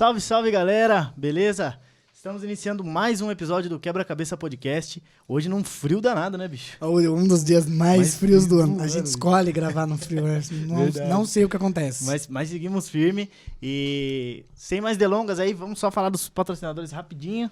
Salve, salve, galera! Beleza? Estamos iniciando mais um episódio do Quebra-Cabeça Podcast. Hoje num frio danado, né, bicho? Um dos dias mais frios do ano. A gente escolhe gravar no frio. Não sei o que acontece. Mas seguimos firme. E sem mais delongas aí, vamos só falar dos patrocinadores rapidinho.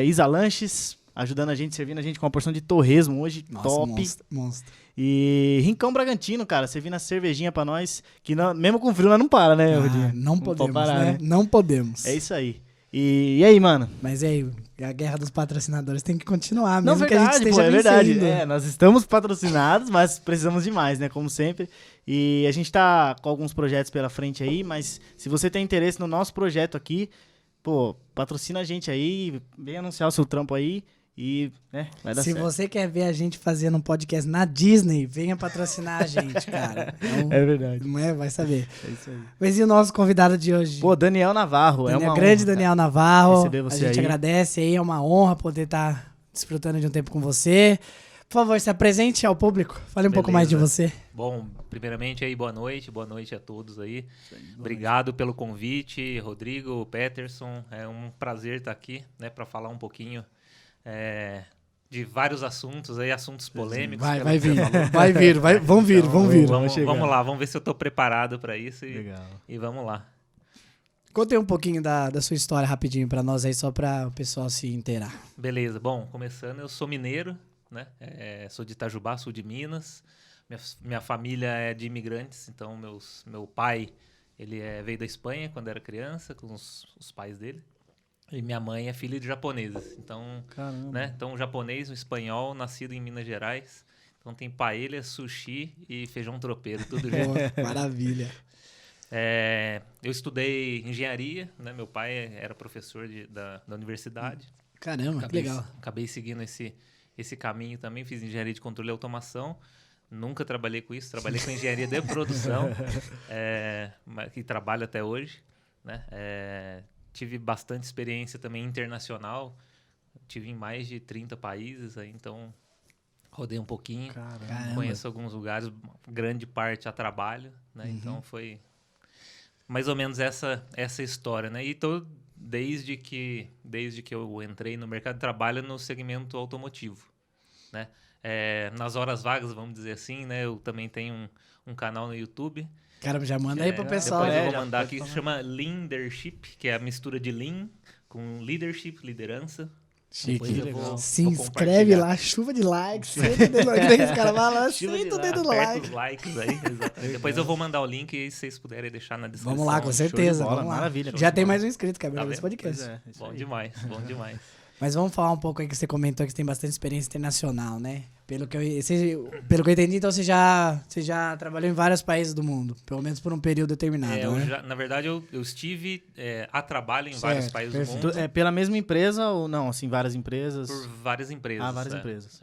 Isa Lanches, ajudando a gente, servindo a gente com uma porção de torresmo hoje. Nossa, top. Monstro. E Rincão Bragantino, cara, servindo a cervejinha pra nós, que mesmo com frio nós não para, né, Rodinho? Não podemos, parar, né? Não podemos. É isso aí. E aí, mano? Mas e aí, a guerra dos patrocinadores tem que continuar, Não, mesmo verdade, que a gente esteja verdade. vencendo. Nós estamos patrocinados, mas precisamos de mais, né? Como sempre. E a gente tá com alguns projetos pela frente aí, mas se você tem interesse no nosso projeto aqui, pô, patrocina a gente aí, vem anunciar o seu trampo aí e, né, vai dar Se certo. você quer ver a gente fazendo um podcast na Disney, venha patrocinar a gente, cara. É verdade. Não é? Vai saber. É isso aí. Mas e o nosso convidado de hoje? Pô, Daniel Navarro. Daniel, É uma grande honra, Daniel Navarro. receber você A gente aí. agradece aí, é uma honra poder estar desfrutando de um tempo com você. Por favor, se apresente ao público. Fale um pouco mais de você. Bom, primeiramente aí, boa noite a todos aí. Obrigado pelo convite, Rodrigo, Peterson. É um prazer estar aqui, né, para falar um pouquinho de vários assuntos aí, assuntos polêmicos. Vai vir, vão vir. Vamos lá, vamos ver se eu estou preparado para isso Legal. e vamos lá. Conte um pouquinho da sua história rapidinho para nós aí, só para o pessoal se inteirar. Beleza, bom, começando, eu sou mineiro, né? Sou de Itajubá, sul de Minas. Minha família é de imigrantes, então meu pai ele veio da Espanha quando era criança, com os pais dele. E minha mãe é filha de japoneses. Então, Caramba. né? Então, um japonês, um espanhol, nascido em Minas Gerais. Então, tem paella, sushi e feijão tropeiro, tudo junto. Pô, maravilha. Eu estudei engenharia, né? Meu pai era professor da universidade. Caramba, que legal. Acabei seguindo esse caminho também. Fiz engenharia de controle e automação. Nunca trabalhei com isso. Trabalhei com engenharia de produção, que trabalho até hoje, né? Tive bastante experiência também internacional. Tive em mais de 30 países, aí, então rodei um pouquinho. Caramba. Conheço alguns lugares, grande parte a trabalho, né? Então foi mais ou menos essa história, né? E tô desde que eu entrei no mercado de trabalho no segmento automotivo, né? Nas horas vagas, vamos dizer assim, né? Eu também tenho um canal no YouTube. Caramba, já manda aí pro pessoal. Depois eu vou já mandar pode aqui, que falar. se chama Leadership, que é a mistura de Lean com Leadership, liderança. Depois Chique. eu vou Se vou inscreve compartilhar. lá, chuva de likes. Senta o dedo like. Esse cara vai lá, Chuva de senta o dedo no Aperta like. os likes aí, exatamente. Depois eu vou mandar o link e se vocês puderem deixar na descrição. Vamos lá, com Show de certeza. bola, Vamos lá. maravilha. Já Show tem de mais um inscrito, que é Tá desse vendo? podcast. Pois é, isso Bom aí. demais, bom demais. Mas vamos falar um pouco aí que você comentou que você tem bastante experiência internacional, né? Pelo que eu entendi, então você já trabalhou em vários países do mundo, pelo menos por um período determinado, né? Na verdade, eu estive a trabalho em Certo, vários países do perfeito. mundo. Pela mesma empresa ou não? Assim, várias empresas? Por várias empresas. várias empresas.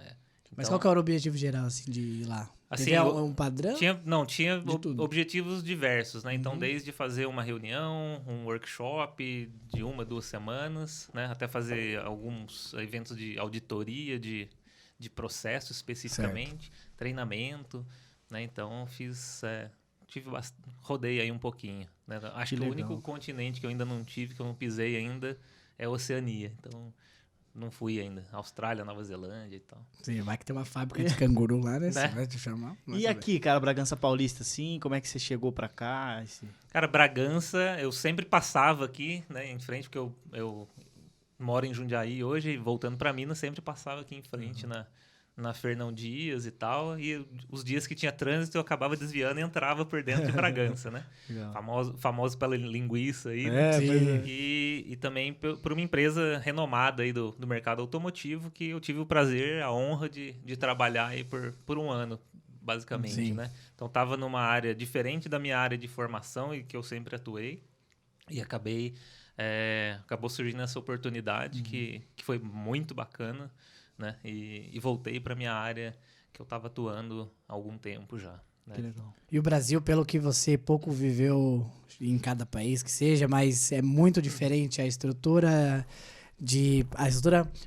Mas Então, qual que era o objetivo geral, assim, de ir lá? Assim, Teve eu- um padrão? Tinha De tudo. objetivos diversos, né? Então, desde fazer uma reunião, um workshop de 1, 2 semanas, né? Até fazer alguns eventos de auditoria de processo especificamente, treinamento, né? Então, rodei aí um pouquinho, né? Acho que o legal. único continente que eu ainda não tive, que eu não pisei ainda, é a Oceania. Então, não fui ainda. Austrália, Nova Zelândia e tal. Sim, vai que tem uma fábrica de canguru lá, né? Você Né? vai te chamar. E aqui, cara, Bragança Paulista, assim, como é que você chegou pra cá? Cara, Bragança, eu sempre passava aqui, né, em frente, porque eu moro em Jundiaí hoje, e voltando para Minas, sempre passava aqui em frente na Fernão Dias e tal, e os dias que tinha trânsito eu acabava desviando e entrava por dentro de Bragança, né? Legal. Famoso pela linguiça aí, Sim. pois é. e também por uma empresa renomada aí do mercado automotivo, que eu tive o prazer, a honra de trabalhar aí por um ano, basicamente, Sim. né? Então, estava numa área diferente da minha área de formação e que eu sempre atuei, e acabou surgindo essa oportunidade que foi muito bacana, né? E voltei para minha área que eu estava atuando há algum tempo já. Né? Que legal. E o Brasil, pelo que você pouco viveu em cada país que seja, mas é muito diferente a estrutura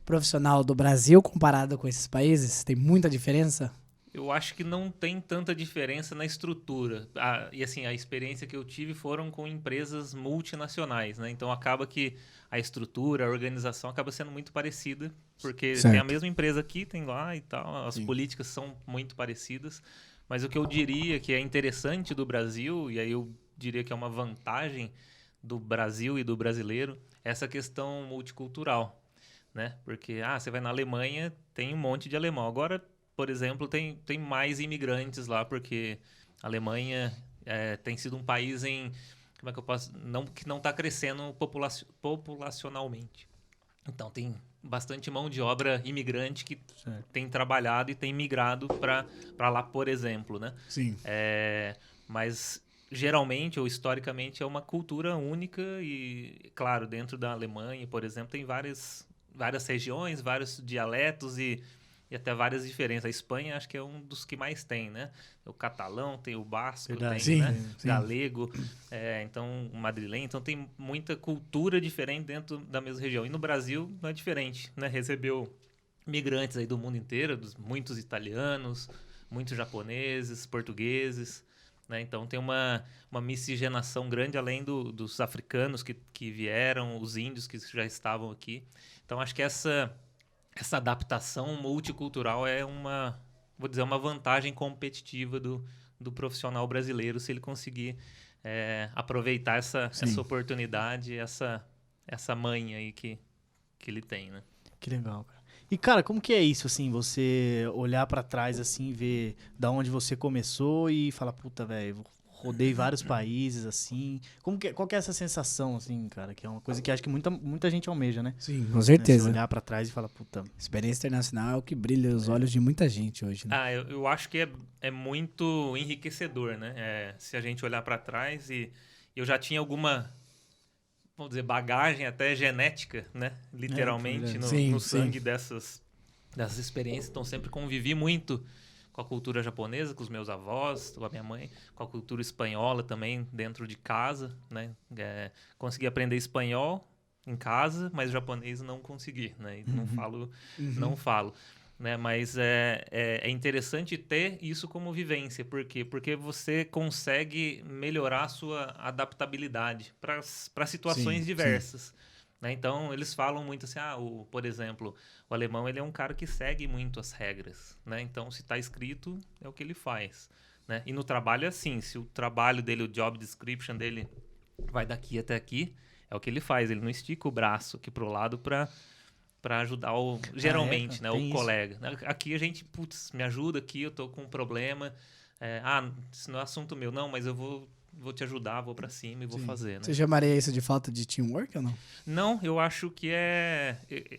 profissional do Brasil comparada com esses países? Tem muita diferença? Eu acho que não tem tanta diferença na estrutura. E assim, a experiência que eu tive foram com empresas multinacionais, né? Então acaba que a estrutura, a organização acaba sendo muito parecida, porque tem a mesma empresa aqui, tem lá e tal, as políticas são muito parecidas. Mas o que eu diria que é interessante do Brasil, e aí eu diria que é uma vantagem do Brasil e do brasileiro, é essa questão multicultural, né? Porque, você vai na Alemanha, tem um monte de alemão. Agora, por exemplo, tem mais imigrantes lá, porque a Alemanha tem sido um país como é que eu posso... que não está crescendo populacionalmente. Então, tem bastante mão de obra imigrante que tem trabalhado e tem migrado para lá, por exemplo, né? Sim. Mas, geralmente, ou historicamente, é uma cultura única e, claro, dentro da Alemanha, por exemplo, tem várias regiões, vários dialetos e até várias diferenças. A Espanha acho que é um dos que mais tem, né? O catalão, tem o basco, Verdade. tem, Sim, né? sim. Galego, então o madrilenho. Então tem muita cultura diferente dentro da mesma região. E no Brasil não é diferente, né? Recebeu migrantes aí do mundo inteiro, muitos italianos, muitos japoneses, portugueses, né? Então tem uma miscigenação grande, além dos africanos que vieram, os índios que já estavam aqui. Então acho que essa adaptação multicultural é uma vantagem competitiva do profissional brasileiro, se ele conseguir aproveitar essa oportunidade, essa manha aí que ele tem, né? Que legal, cara. E, cara, como que é isso, assim, você olhar pra trás, assim, ver da onde você começou e falar, puta, velho, rodei vários países, assim. Qual que é essa sensação, assim, cara? Que é uma coisa que acho que muita gente almeja, né? Sim, com Né? certeza. Você olhar pra trás e falar, puta... Experiência internacional é o que brilha os olhos de muita gente hoje, né? Eu acho que é muito enriquecedor, né? Se a gente olhar para trás e eu já tinha alguma, vamos dizer, bagagem até genética, né? Literalmente no sangue dessas experiências. Então sempre convivi muito com a cultura japonesa, com os meus avós, com a minha mãe, com a cultura espanhola também dentro de casa, né? Consegui aprender espanhol em casa, mas japonês não consegui, né? Não falo, né? Mas é interessante ter isso como vivência. Por quê? Porque você consegue melhorar a sua adaptabilidade para situações diversas. Né? Então, eles falam muito assim, por exemplo, o alemão ele é um cara que segue muito as regras. Né? Então, se está escrito, é o que ele faz. Né? E no trabalho é assim, se o trabalho dele, o job description dele vai daqui até aqui, é o que ele faz. Ele não estica o braço aqui pro lado para ajudar geralmente, né, o colega. Aqui a gente, me ajuda aqui, eu tô com um problema. Isso não é assunto meu. Não, mas eu vou te ajudar, vou para cima e vou fazer. Né? Você chamaria isso de falta de teamwork ou não? Não, eu acho que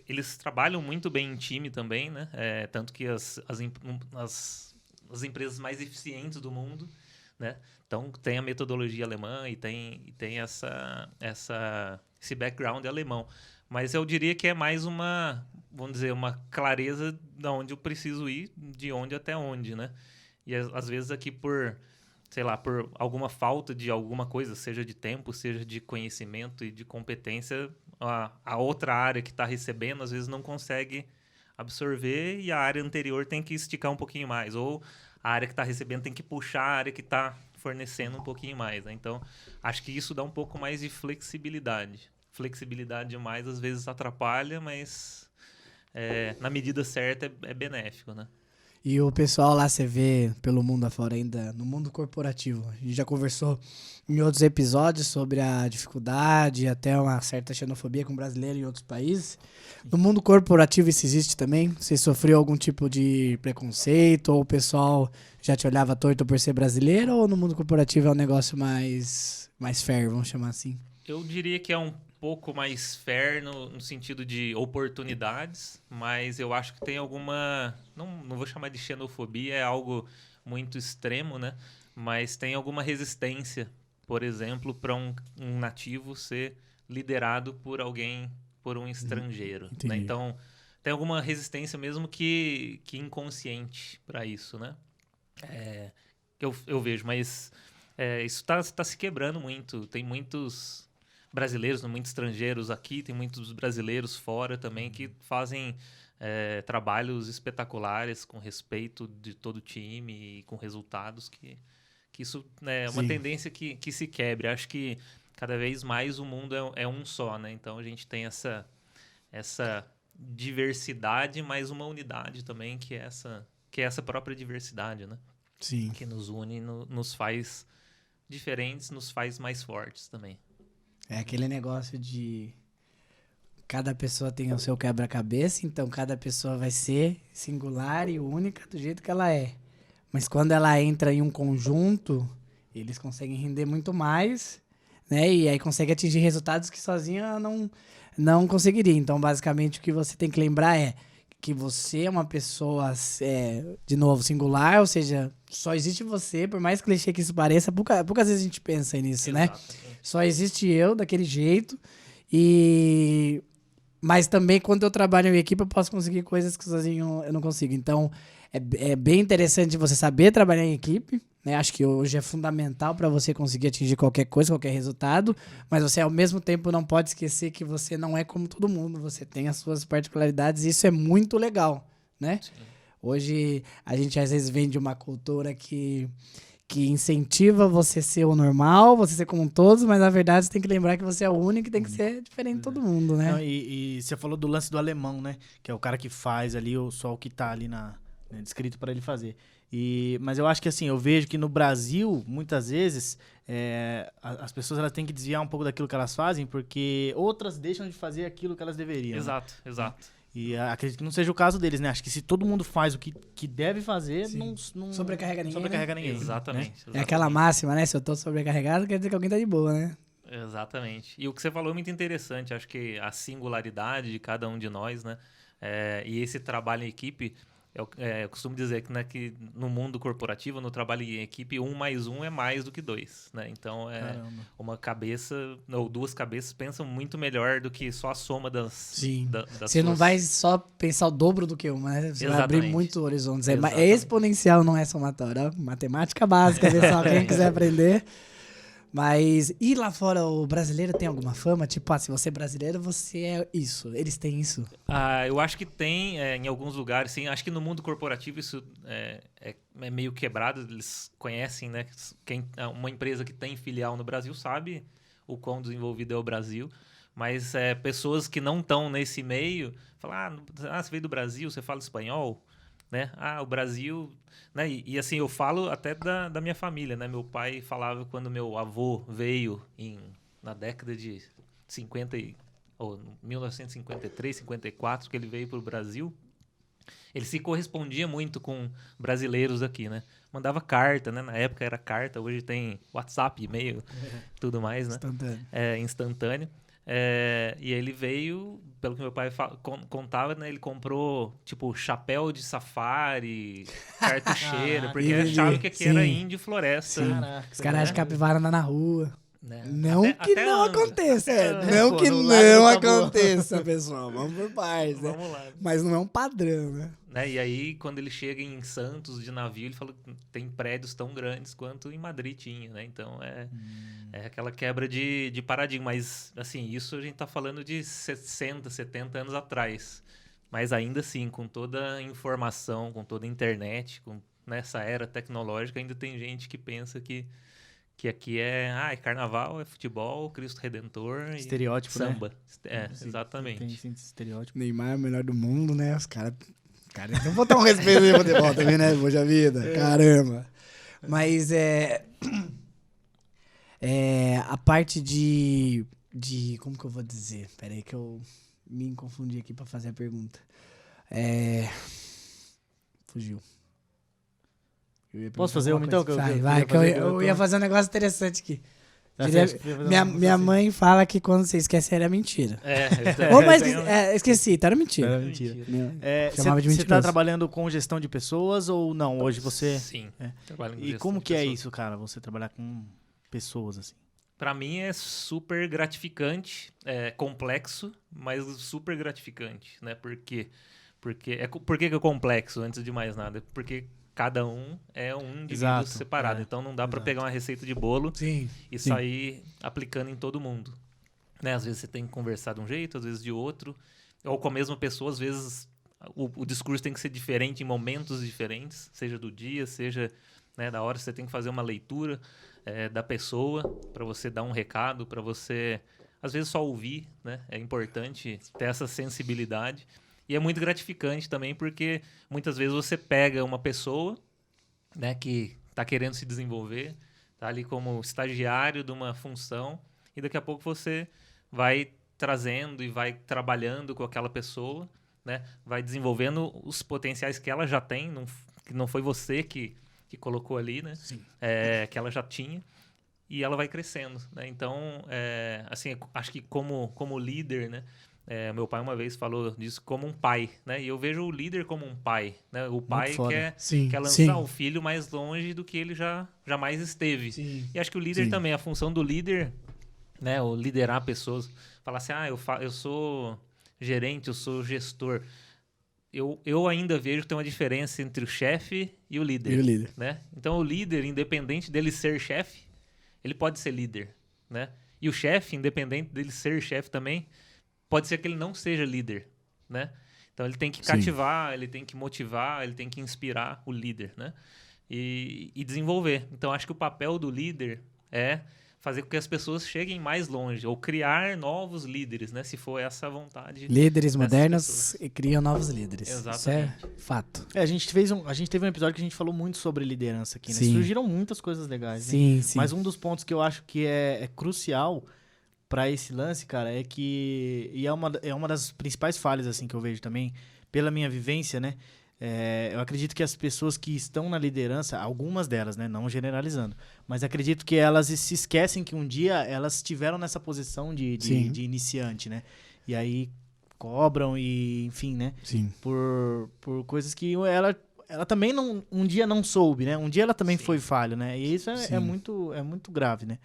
eles trabalham muito bem em time também, né? Tanto que as empresas mais eficientes do mundo, né? Então, tem a metodologia alemã e tem esse background alemão. Mas eu diria que é mais vamos dizer, uma clareza de onde eu preciso ir, de onde até onde, né? E às vezes aqui por alguma falta de alguma coisa, seja de tempo, seja de conhecimento e de competência, a outra área que está recebendo, às vezes não consegue absorver e a área anterior tem que esticar um pouquinho mais. Ou a área que está recebendo tem que puxar a área que está fornecendo um pouquinho mais. Né? Então, acho que isso dá um pouco mais de flexibilidade. Flexibilidade demais às vezes atrapalha, mas na medida certa é benéfico, né? E o pessoal lá, você vê pelo mundo afora ainda, no mundo corporativo. A gente já conversou em outros episódios sobre a dificuldade e até uma certa xenofobia com brasileiro em outros países. No mundo corporativo isso existe também? Você sofreu algum tipo de preconceito ou o pessoal já te olhava torto por ser brasileiro? Ou no mundo corporativo é um negócio mais fair, vamos chamar assim? Eu diria que é um pouco mais fair no sentido de oportunidades, mas eu acho que tem alguma... Não vou chamar de xenofobia, é algo muito extremo, né? Mas tem alguma resistência, por exemplo, para um nativo ser liderado por um estrangeiro. Né? Então, tem alguma resistência mesmo que inconsciente para isso, né? Eu vejo, mas isso tá se quebrando muito. Tem muitos brasileiros, muitos estrangeiros aqui, tem muitos brasileiros fora também que fazem trabalhos espetaculares com respeito de todo o time e com resultados que isso, né, é uma Sim. tendência que se quebre. Acho que cada vez mais o mundo é um só, né? Então a gente tem essa diversidade, mas uma unidade também, que é essa própria diversidade, né? Sim. Que nos une, nos faz diferentes, nos faz mais fortes também. É aquele negócio de cada pessoa tem o seu quebra-cabeça, então cada pessoa vai ser singular e única do jeito que ela é. Mas quando ela entra em um conjunto, eles conseguem render muito mais, né? E aí consegue atingir resultados que sozinha não conseguiria. Então, basicamente, o que você tem que lembrar é que você é uma pessoa, de novo, singular, ou seja, só existe você, por mais clichê que isso pareça, poucas vezes a gente pensa nisso, né? Só existe eu daquele jeito, mas também quando eu trabalho em equipe eu posso conseguir coisas que sozinho eu não consigo. Então é bem interessante você saber trabalhar em equipe, né? Acho que hoje é fundamental para você conseguir atingir qualquer coisa, qualquer resultado, mas você ao mesmo tempo não pode esquecer que você não é como todo mundo, você tem as suas particularidades e isso é muito legal, né? Sim. Hoje a gente às vezes vem de uma cultura que incentiva você ser o normal, você ser como todos, mas na verdade você tem que lembrar que você é o único e tem que ser diferente de todo mundo, né? Não, e você falou do lance do alemão, né? Que é o cara que faz ali, só o que tá ali descrito para ele fazer. Mas eu acho que assim, eu vejo que no Brasil, muitas vezes, as pessoas elas têm que desviar um pouco daquilo que elas fazem, porque outras deixam de fazer aquilo que elas deveriam. Exato, né? exato. E acredito que não seja o caso deles, né? Acho que se todo mundo faz o que deve fazer, Sim. não Sobrecarrega ninguém, ninguém. Exatamente. É aquela máxima, né? Se eu tô sobrecarregado, quer dizer que alguém tá de boa, né? Exatamente. E o que você falou é muito interessante. Acho que a singularidade de cada um de nós, né? E esse trabalho em equipe, eu costumo dizer que, né, que no mundo corporativo, no trabalho em equipe, 1 mais 1 é mais do que 2, né? Então, Caramba. uma cabeça ou duas cabeças pensam muito melhor do que só a soma das Sim. das Você não suas- vai só pensar o dobro do que uma, né? Você vai abrir Exatamente. muitos horizontes. É Exatamente. exponencial, não é somatória. Matemática básica, pessoal, quem quiser aprender. Mas, e lá fora, o brasileiro tem alguma fama? Tipo, se você é brasileiro, você é isso. Eles têm isso. Eu acho que tem em alguns lugares, sim. Acho que no mundo corporativo isso é meio quebrado. Eles conhecem, né? Uma empresa que tem filial no Brasil sabe o quão desenvolvido é o Brasil. Mas pessoas que não estão nesse meio falam, você veio do Brasil, você fala espanhol? Né? O Brasil... Né? E assim, eu falo até da minha família, né? Meu pai falava quando meu avô veio na década de 1953, 54, que ele veio para o Brasil, ele se correspondia muito com brasileiros aqui, né? Mandava carta, né? Na época era carta, hoje tem WhatsApp, e-mail, tudo mais, né? Instantâneo. Instantâneo. E ele veio, pelo que meu pai contava, né? Ele comprou, tipo, chapéu de safari, cartucheira, porque achava que aqui era índio floresta. Sim. Caraca, Os caras de capivara andando na rua. Né? Não que até não anda. aconteça. Até Não pô, que no não lado do Taboão. aconteça, pessoal. Vamos por partes, né? Vamos lá. Mas não é um padrão, né? E aí, quando ele chega em Santos de navio, ele falou que tem prédios tão grandes quanto em Madrid tinha, né? Então, é aquela quebra de paradigma. Mas, assim, isso a gente tá falando de 60, 70 anos atrás. Mas ainda assim, com toda a informação, com toda a internet, nessa era tecnológica, ainda tem gente que pensa que aqui é carnaval, é futebol, Cristo Redentor e Estereótipo, samba. né? Exatamente. Tem esse estereótipo. Neymar é o melhor do mundo, né? Os caras. Então botar um respeito no futebol também, né? Poxa vida. Caramba. Mas a parte de. Como que eu vou dizer? Pera aí que eu me confundi aqui pra fazer a pergunta. Fugiu. Posso fazer uma então? Eu ia fazer um negócio interessante aqui. Minha mãe fala que quando você esquece era mentira. Esqueci, então era mentira. Era mentira. Chamava de Você tá mentiroso. trabalhando com gestão de pessoas ou não? Hoje você... Sim. É. Trabalho com E gestão como de que é pessoas. isso, cara? Você trabalhar com pessoas, assim? Pra mim é super gratificante, complexo, mas super gratificante, né? Por que é complexo, antes de mais nada? Porque cada um é um indivíduo Exato, separado. Então não dá pra exato. pegar uma receita de bolo Sim. e sair aplicando em todo mundo. Né? Às vezes você tem que conversar de um jeito, às vezes de outro. Ou com a mesma pessoa, às vezes o discurso tem que ser diferente em momentos diferentes, seja do dia, seja, né, da hora. Você tem que fazer uma leitura da pessoa para você dar um recado, para você, às vezes, só ouvir, né? É importante ter essa sensibilidade. E é muito gratificante também, porque muitas vezes você pega uma pessoa, né, que está querendo se desenvolver, está ali como estagiário de uma função, e daqui a pouco você vai trazendo e vai trabalhando com aquela pessoa, né, vai desenvolvendo os potenciais que ela já tem, que não foi você que colocou ali, né, que ela já tinha, e ela vai crescendo, né? Então, assim, acho que como líder, né, meu pai uma vez falou disso como um pai, né? E eu vejo o líder como um pai, né? O pai quer lançar o filho mais longe do que ele jamais esteve. Sim. E acho que o líder também, a função do líder, né? O liderar pessoas, falar assim, eu sou gerente, eu sou gestor. Eu ainda vejo que tem uma diferença entre o chefe e o líder. Né? Então, o líder, independente dele ser chefe, ele pode ser líder, né? E o chefe, independente dele ser chefe também, pode ser que ele não seja líder, né? Então, ele tem que cativar, ele tem que motivar, ele tem que inspirar o líder, né? E desenvolver. Então, acho que o papel do líder é fazer com que as pessoas cheguem mais longe, ou criar novos líderes, né? Se for essa a vontade. Líderes modernos e criam novos líderes. Exatamente. Isso é fato. A gente teve um episódio que a gente falou muito sobre liderança aqui, né? Surgiram muitas coisas legais, sim, né? sim. Mas um dos pontos que eu acho que é crucial para esse lance, cara, é que... E é uma das principais falhas, assim, que eu vejo também, pela minha vivência, né? Eu acredito que as pessoas que estão na liderança, algumas delas, né, não generalizando, mas acredito que elas se esquecem que um dia elas estiveram nessa posição de iniciante, né? E aí cobram e, enfim, né? Sim. Por coisas que ela também um dia não soube, né? Um dia ela também foi falha, né? E isso é muito grave, né?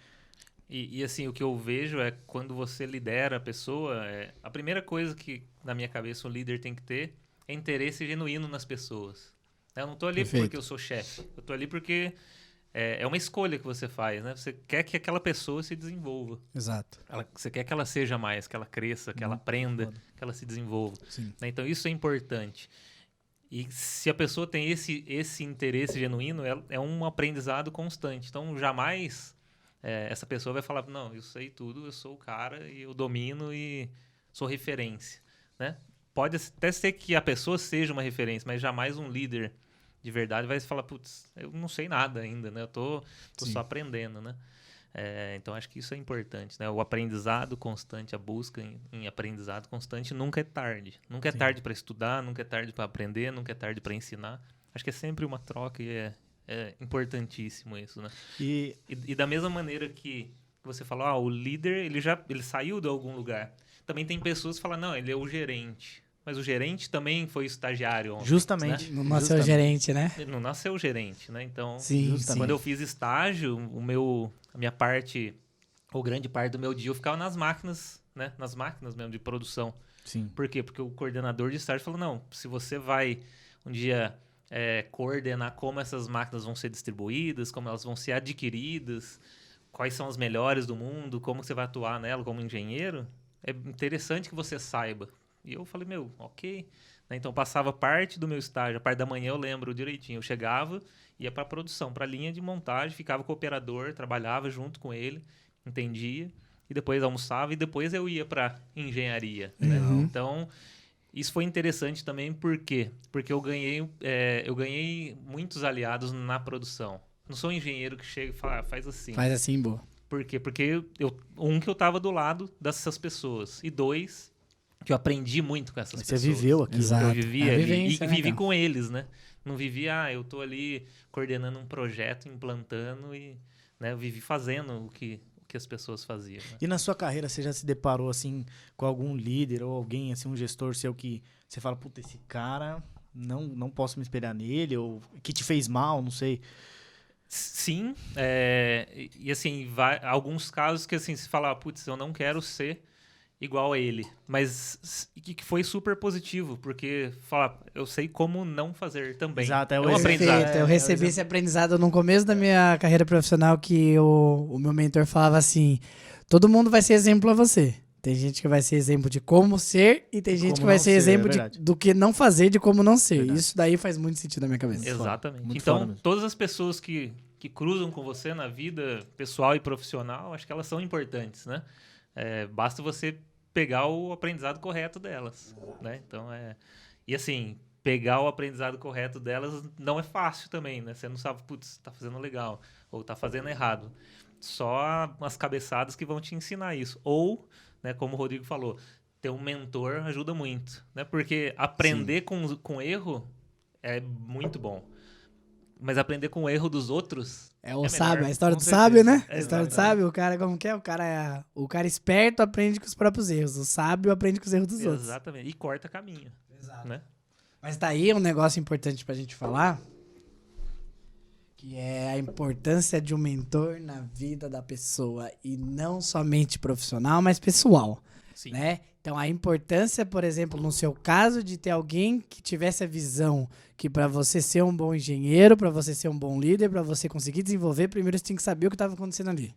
E assim, o que eu vejo é quando você lidera a pessoa, a primeira coisa que na minha cabeça um líder tem que ter é interesse genuíno nas pessoas. Eu não estou ali porque eu sou chefe. Eu estou ali porque é uma escolha que você faz, né? Você quer que aquela pessoa se desenvolva. Exato. Você quer que ela seja mais, que ela cresça, que ela aprenda, que ela se desenvolva. Né? Então, isso é importante. E se a pessoa tem esse interesse genuíno, é um aprendizado constante. Então, jamais essa pessoa vai falar, não, eu sei tudo, eu sou o cara e eu domino e sou referência, né? Pode até ser que a pessoa seja uma referência, mas jamais um líder de verdade vai falar, putz, eu não sei nada ainda, né? Eu tô só aprendendo, né? Então, acho que isso é importante, né? O aprendizado constante, a busca em aprendizado constante nunca é tarde. Nunca é tarde para estudar, nunca é tarde para aprender, nunca é tarde para ensinar. Acho que é sempre uma troca e é importantíssimo isso, né? E da mesma maneira que você falou, o líder, ele saiu de algum lugar. Também tem pessoas que falam, não, ele é o gerente. Mas o gerente também foi estagiário ontem. Justamente. Né? Não nasceu gerente, né? Ele não nasceu gerente, né? Então, sim. Quando eu fiz estágio, a minha parte, ou grande parte do meu dia, eu ficava nas máquinas, né? Nas máquinas mesmo de produção. Sim. Por quê? Porque o coordenador de estágio falou, não, se você vai um dia coordenar como essas máquinas vão ser distribuídas, como elas vão ser adquiridas, quais são as melhores do mundo, como você vai atuar nela como engenheiro, é interessante que você saiba. E eu falei, ok. Então, passava parte do meu estágio, a parte da manhã eu lembro direitinho. Eu chegava, ia para a produção, para a linha de montagem, ficava com o operador, trabalhava junto com ele, entendia, e depois almoçava, e depois eu ia para engenharia. Né? Então, isso foi interessante também, por quê? Porque eu ganhei muitos aliados na produção. Não sou um engenheiro que chega e fala, faz assim. Faz assim, boa. Por quê? Porque que eu estava do lado dessas pessoas. E 2, que eu aprendi muito com essas pessoas. Você viveu aqui. Exato. Eu vivi ali e vivi então. com eles, né? Não vivi, eu tô ali coordenando um projeto, implantando e, né, eu vivi fazendo o que as pessoas faziam. Né? E na sua carreira, você já se deparou, assim, com algum líder ou alguém, assim, um gestor seu que você fala, puta, esse cara, não posso me espelhar nele, ou que te fez mal, não sei. Sim, e assim, alguns casos que assim, se fala, putz, eu não quero ser igual a ele, mas que foi super positivo, porque eu sei como não fazer também. Exato, um aprendizado. Eu recebi esse aprendizado no começo da minha carreira profissional, que o meu mentor falava assim, todo mundo vai ser exemplo a você. Tem gente que vai ser exemplo de como ser e tem gente Como que vai não ser ser, exemplo é verdade. do que não fazer, de como não ser. Verdade. Isso daí faz muito sentido na minha cabeça. Exatamente. Muito Então, foda mesmo. todas as pessoas que cruzam com você na vida pessoal e profissional, acho que elas são importantes, né? Basta você pegar o aprendizado correto delas, né? Então, E assim, pegar o aprendizado correto delas não é fácil também, né? Você não sabe, putz, tá fazendo legal ou tá fazendo errado. Só as cabeçadas que vão te ensinar isso. Ou, né, como o Rodrigo falou, ter um mentor ajuda muito, né? Porque aprender com erro é muito bom. Mas aprender com o erro dos outros É o melhor. sábio, a história com do certeza. sábio, né? É, A história do exatamente. sábio, o cara, como que é? O cara esperto aprende com os próprios erros. O sábio aprende com os erros dos outros. Exatamente. E corta caminho, Exato. né? Mas daí um negócio importante pra gente falar, que é a importância de um mentor na vida da pessoa. E não somente profissional, mas pessoal. Sim. Né? Então a importância, por exemplo, no seu caso, de ter alguém que tivesse a visão que para você ser um bom engenheiro, para você ser um bom líder, para você conseguir desenvolver, primeiro você tem que saber o que estava acontecendo ali.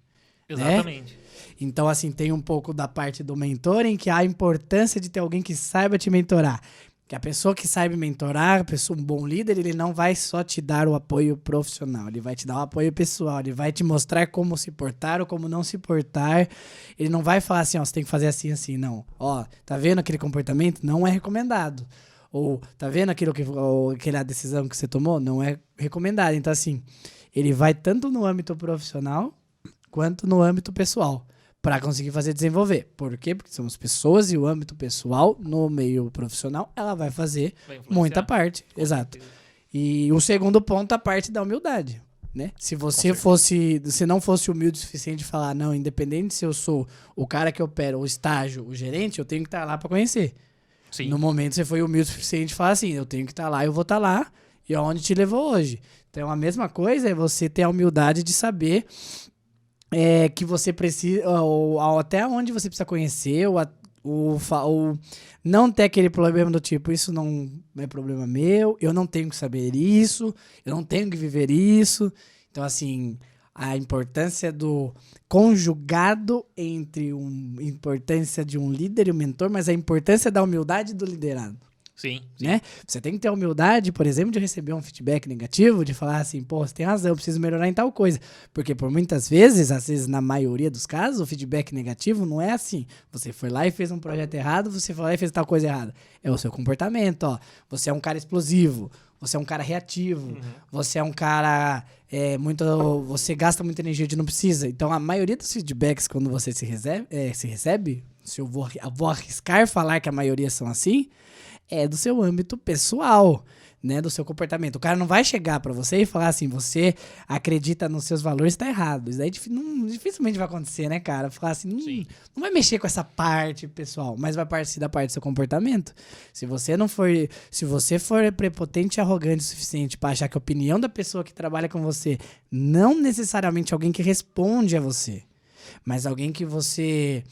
Exatamente. Então, assim, tem um pouco da parte do mentoring, que há a importância de ter alguém que saiba te mentorar. Que a pessoa que sabe mentorar, um bom líder, ele não vai só te dar o apoio profissional, ele vai te dar o apoio pessoal, ele vai te mostrar como se portar ou como não se portar. Ele não vai falar assim, ó, você tem que fazer assim, assim, não. Ó, tá vendo aquele comportamento? Não é recomendado. Ou, tá vendo aquela decisão que você tomou? Não é recomendado. Então, assim, ele vai tanto no âmbito profissional quanto no âmbito pessoal, para conseguir fazer desenvolver. Por quê? Porque somos pessoas e o âmbito pessoal, no meio profissional, ela vai fazer Vai influenciar. muita parte. Com Exato. certeza. E o segundo ponto, a parte da humildade. Né? Se você não fosse humilde o suficiente de falar, não, independente se eu sou o cara que opera o estágio, o gerente, eu tenho que estar lá para conhecer. Sim. No momento você foi humilde o suficiente de falar assim, eu tenho que estar lá, eu vou estar lá, e aonde te levou hoje. Então a mesma coisa é você ter a humildade de saber que você precisa, ou até onde você precisa conhecer, ou não ter aquele problema do tipo, isso não é problema meu, eu não tenho que saber isso, eu não tenho que viver isso. Então, assim, a importância do conjugado entre a importância de um líder e um mentor, mas a importância da humildade do liderado. Sim. Né? Você tem que ter a humildade, por exemplo, de receber um feedback negativo, de falar assim, pô, você tem razão, eu preciso melhorar em tal coisa. Porque por muitas vezes, às vezes na maioria dos casos, o feedback negativo não é assim. Você foi lá e fez um projeto errado, você foi lá e fez tal coisa errada. É o seu comportamento, ó. Você é um cara explosivo, você é um cara reativo, você é um cara você gasta muita energia onde não precisa. Então a maioria dos feedbacks, quando você se recebe, se eu vou arriscar falar que a maioria são assim, é do seu âmbito pessoal, né, do seu comportamento. O cara não vai chegar pra você e falar assim, você acredita nos seus valores, tá errado. Isso daí dificilmente vai acontecer, né, cara? Falar assim, não vai mexer com essa parte pessoal, mas vai partir da parte do seu comportamento. Se você for prepotente e arrogante o suficiente pra achar que a opinião da pessoa que trabalha com você, não necessariamente alguém que responde a você, mas alguém que você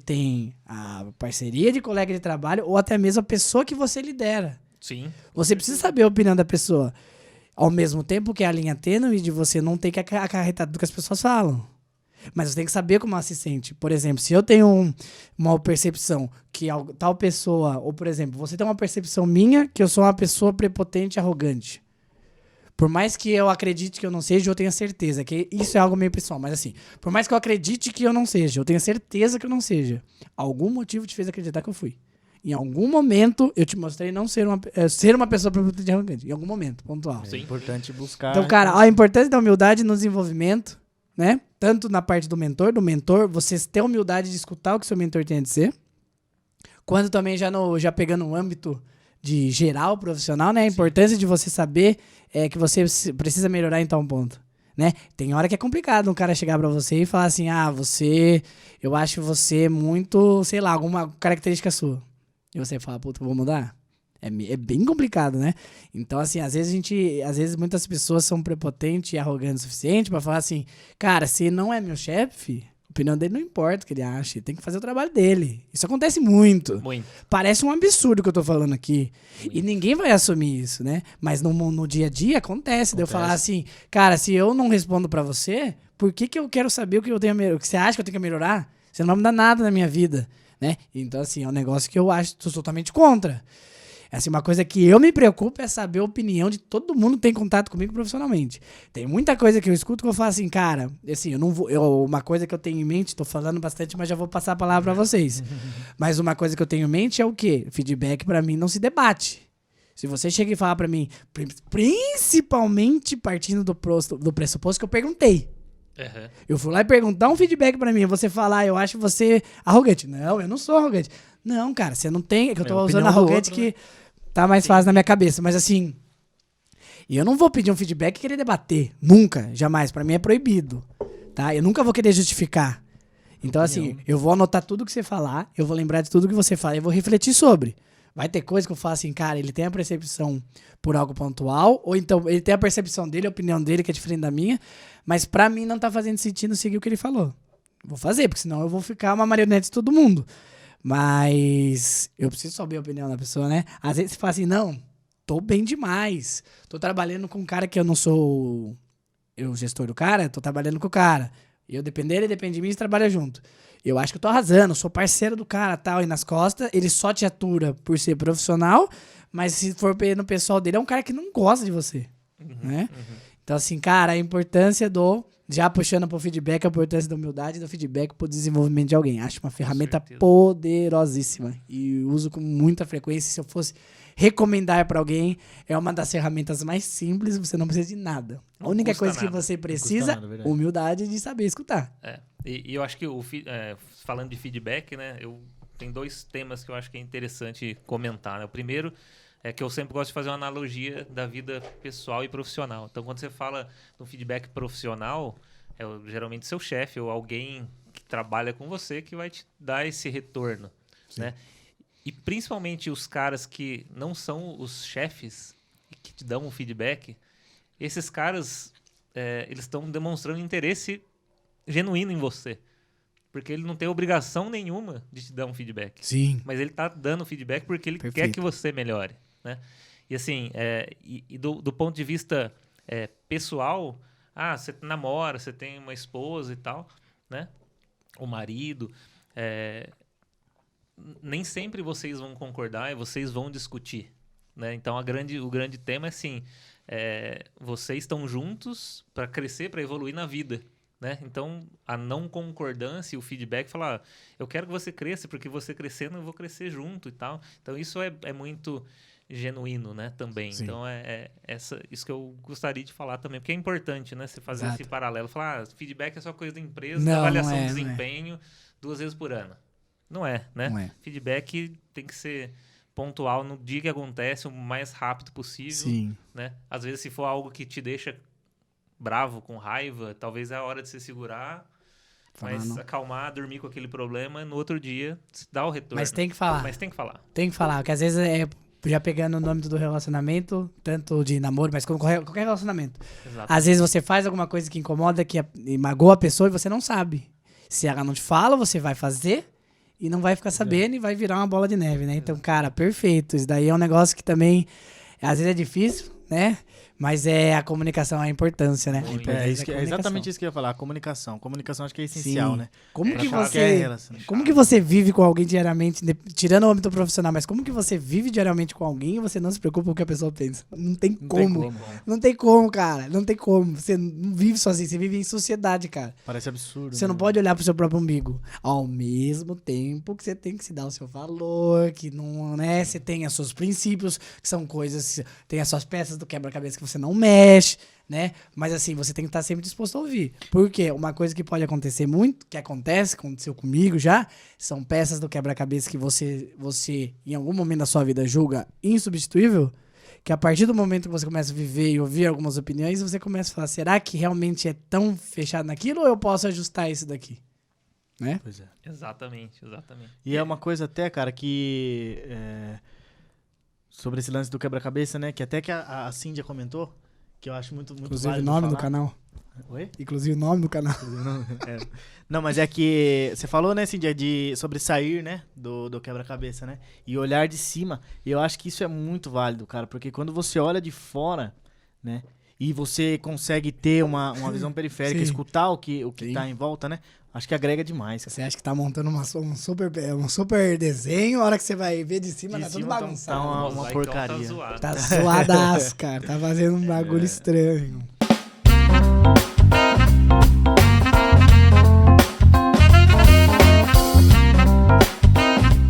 tem a parceria de colega de trabalho ou até mesmo a pessoa que você lidera. Sim. Você precisa saber a opinião da pessoa. Ao mesmo tempo que é a linha tênue de você não ter que acarretar tudo que as pessoas falam. Mas você tem que saber como ela se sente. Por exemplo, se eu tenho uma percepção que tal pessoa... Ou, por exemplo, você tem uma percepção minha que eu sou uma pessoa prepotente e arrogante. Por mais que eu acredite que eu não seja, eu tenho certeza que isso é algo meio pessoal. Mas assim, por mais que eu acredite que eu não seja, eu tenho certeza que eu não seja. Algum motivo te fez acreditar que eu fui. Em algum momento, eu te mostrei não ser uma pessoa prepotente e arrogante. Em algum momento, pontual. É importante buscar. Então, cara, a importância da humildade no desenvolvimento, né? Tanto na parte do mentor, você ter a humildade de escutar o que seu mentor tem a dizer, quanto também já pegando um âmbito de geral profissional, né? A importância de você saber que você precisa melhorar em tal ponto, né? Tem hora que é complicado um cara chegar pra você e falar assim, eu acho você muito, sei lá, alguma característica sua. E você fala, puta, eu vou mudar? É bem complicado, né? Então, assim, às vezes muitas pessoas são prepotentes e arrogantes o suficiente pra falar assim, cara, se não é meu chefe, a opinião dele não importa o que ele acha, ele tem que fazer o trabalho dele. Isso acontece muito. Muito. Parece um absurdo o que eu tô falando aqui. E ninguém vai assumir isso, né? Mas no dia a dia acontece. De eu falar assim, cara, se eu não respondo pra você, por que eu quero saber o que eu tenho que você acha que eu tenho que melhorar? Você não vai mudar nada na minha vida, né? Então, assim, é um negócio que eu acho totalmente contra. Assim, uma coisa que eu me preocupo é saber a opinião de todo mundo que tem contato comigo profissionalmente. Tem muita coisa que eu escuto que eu falo assim, cara, assim, eu não vou. Uma coisa que eu tenho em mente, tô falando bastante, mas já vou passar a palavra pra vocês. Mas uma coisa que eu tenho em mente é o quê? Feedback pra mim não se debate. Se você chega e falar pra mim, principalmente partindo do pressuposto que eu perguntei. Uhum. Eu fui lá e perguntar um feedback pra mim. Você falar, eu acho você arrogante. Não, eu não sou arrogante. Não, cara, você não tem. É que eu tô usando arrogante outro, que né? Tá mais fácil na minha cabeça. Mas assim, eu não vou pedir um feedback e querer debater. Nunca, jamais. Pra mim é proibido. Tá? Eu nunca vou querer justificar. Então, assim, eu vou anotar tudo que você falar, eu vou lembrar de tudo que você fala e vou refletir sobre. Vai ter coisa que eu falo assim, cara, ele tem a percepção por algo pontual, ou então ele tem a percepção dele, a opinião dele, que é diferente da minha, mas pra mim não tá fazendo sentido seguir o que ele falou. Vou fazer, porque senão eu vou ficar uma marionete de todo mundo. Mas eu preciso saber a opinião da pessoa, né? Às vezes você fala assim, não, tô bem demais. Tô trabalhando com um cara que eu não sou o gestor do cara, tô trabalhando com o cara. Eu depender, ele depende de mim e trabalha junto. Eu acho que eu tô arrasando, sou parceiro do cara, tal, e nas costas, ele só te atura por ser profissional, mas se for no pessoal dele, é um cara que não gosta de você, né? Então, assim, cara, a importância já puxando pro feedback, a importância da humildade e do feedback pro desenvolvimento de alguém. Acho uma ferramenta poderosíssima e uso com muita frequência. Se eu fosse recomendar pra alguém, é uma das ferramentas mais simples, você não precisa de nada. A única coisa que você precisa, humildade de saber escutar. E eu acho que, falando de feedback, né, tem 2 temas que eu acho que é interessante comentar, né? O primeiro é que eu sempre gosto de fazer uma analogia da vida pessoal e profissional. Então, quando você fala de um feedback profissional, é geralmente seu chefe ou alguém que trabalha com você que vai te dar esse retorno, né? E principalmente os caras que não são os chefes e que te dão um feedback, esses caras, eles estão demonstrando interesse genuíno em você. Porque ele não tem obrigação nenhuma de te dar um feedback. Sim. Mas ele tá dando feedback porque ele quer que você melhore, né? E assim, do ponto de vista pessoal, você namora, você tem uma esposa e tal, né? O marido, nem sempre vocês vão concordar e vocês vão discutir, né? Então, o grande tema é assim, vocês estão juntos para crescer, para evoluir na vida, né? Então, a não concordância, o feedback, falar, eu quero que você cresça, porque você crescendo, eu vou crescer junto e tal. Então, isso é muito genuíno, né? Também. Sim. Então, isso que eu gostaria de falar também, porque é importante, né? Você fazer esse paralelo. Falar, feedback é só coisa da empresa, avaliação de desempenho 2 vezes por ano. Não é, né? Não é. Feedback tem que ser pontual no dia que acontece, o mais rápido possível. Sim. Né? Às vezes, se for algo que te deixa bravo, com raiva, talvez é a hora de se segurar, mas acalmar, dormir com aquele problema, no outro dia dá o retorno. Mas tem que falar. Tem que falar, porque às vezes já pegando o nome do relacionamento, tanto de namoro, mas qualquer relacionamento. Exato. Às vezes você faz alguma coisa que incomoda, que magoa a pessoa e você não sabe. Se ela não te fala, você vai fazer e não vai ficar sabendo e vai virar uma bola de neve, né? Então, cara, perfeito. Isso daí é um negócio que também, às vezes é difícil, né? Mas a comunicação, a importância, né? É exatamente isso que eu ia falar, a comunicação. Comunicação acho que é essencial, né? Como que você vive com alguém diariamente, tirando o âmbito profissional, mas como que você vive diariamente com alguém e você não se preocupa com o que a pessoa pensa? Não tem como. Não tem como, cara. Não tem como. Você não vive sozinho, você vive em sociedade, cara. Parece absurdo. Você não pode olhar pro seu próprio umbigo. Ao mesmo tempo que você tem que se dar o seu valor, que não, né? Você tem os seus princípios, que são coisas, tem as suas peças do quebra-cabeça que você não mexe, né? Mas assim, você tem que estar sempre disposto a ouvir. Porque uma coisa que pode acontecer muito, que aconteceu comigo já, são peças do quebra-cabeça que você em algum momento da sua vida julga insubstituível, que a partir do momento que você começa a viver e ouvir algumas opiniões, você começa a falar, será que realmente é tão fechado naquilo ou eu posso ajustar isso daqui? Né? Pois é. Exatamente. E é uma coisa até, cara, que... sobre esse lance do quebra-cabeça, né? Que até que a Cíndia comentou, que eu acho muito inclusive o nome do canal. Oi? Inclusive o nome do canal. Não, mas é que você falou, né, Cíndia, sobre sair, né, do quebra-cabeça, né? E olhar de cima. E eu acho que isso é muito válido, cara, porque quando você olha de fora, né, e você consegue ter uma visão periférica, escutar o que tá em volta, né? Acho que agrega demais. Você acha que tá montando um super desenho, a hora que você vai ver de cima, De tá tudo cima bagunçado. tá uma Mosaicão porcaria. zoado. Tá zoadaço, cara. Tá fazendo um bagulho estranho.